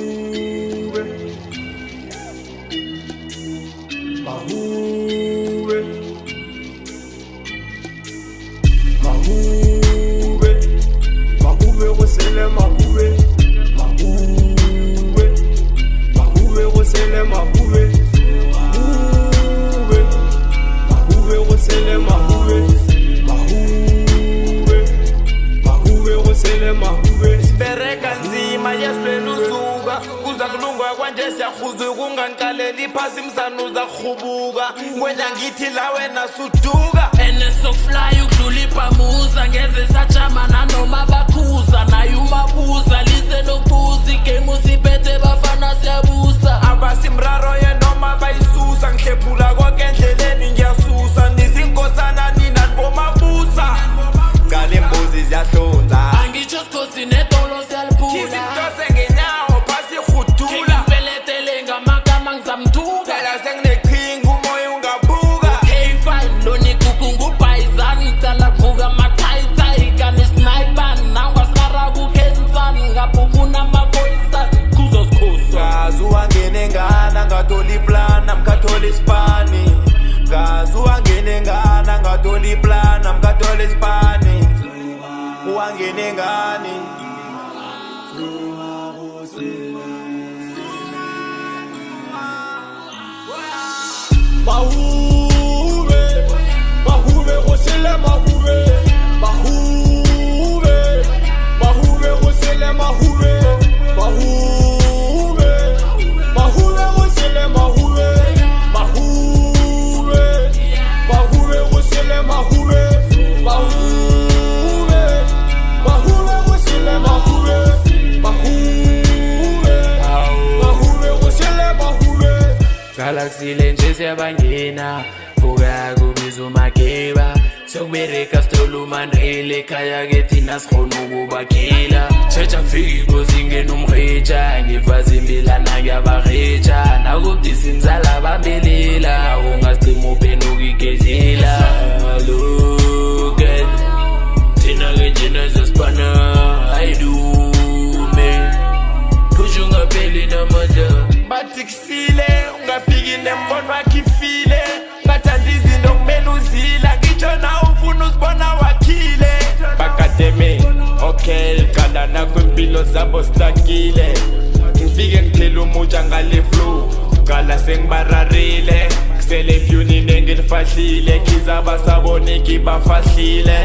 Mahube, Mahube, Mahube, Mahube, Rosele Mahube, Mahube, Mahube, Rosele Mahube, Mahube, Mahube, Rosele Mahube, Mahube, Mahube, Rosele Mahube. Sibereka nzima yesipeluzuka kuza kulungwa kwanje siyakhuzwa kunganikaleli phasi msana uza kuhubuka kwenya ngithi la wena suduka ene sokufly ukudlula ibhamuza ngeze sajama nanoma bakhuza naye umabuza lise nokubuza igame usiphethe bafana siyabusa abasimraro yenoma bayisusa ngihlephula konke endleleni ngiyasusa nizinkosana nina nibomabusa ngale mbuzi ziyahlonza angitsho sikhosi nedolo siyaliphula izintose ngenyawo phasi khudula ngipeletele ngamagama ngizamthuka phela sengineqhinga umoya ungabuka K5 loni kuku ngubhayizani cala kuvuka amathayithayi kani sniper nangasara kukhensani ngabhufuna amakoyisani kuzosikhusa ngazi uwangene ngana ngathola iplana mkathola isipani ngazi uwangene ngana ngathola iplana mkathola isipani uwangene ngani Mahube, Mahube, Rosele Mahube, Mahube, Mahube, Rosele Mahube, Mahube, Mahube, Rosele Mahube, Mahube, Mahube, Rosele Mahube, Mahube, Mahube, Rosele Mahube, Mahube, Mahube, Rosele Mahube. Galaxile nje siyabangena vuka kubiza umakeba sokubereka sithola umandrele ekhaya ke thina sikhona ukubakhila tshetha kufika uzingena umrhetsha ngivaza imbilana ngiyabarhetsha nakubudisa inzala bambelela ungasicima uphenduka igedlela look at thina ke njena zesipana ayidume phusha ungapheli namandla bathi kusile ungafiki nembono wakho ifile ngathanda izinto kumele uzila ngitsho na ufuna uzibona wakhile bakademe okay liqanda nakho impilo zabo stakile ngifike ngithela umutsha ngale flow uqala sengibararile kusele efyunini ngilifahlile khiza basaboniki bafahlile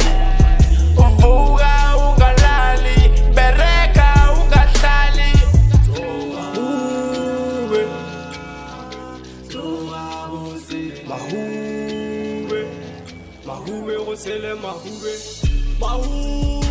uvuka ungalali bereka ungahlali Mahube, Mahube, Rosele Mahube, Mahube.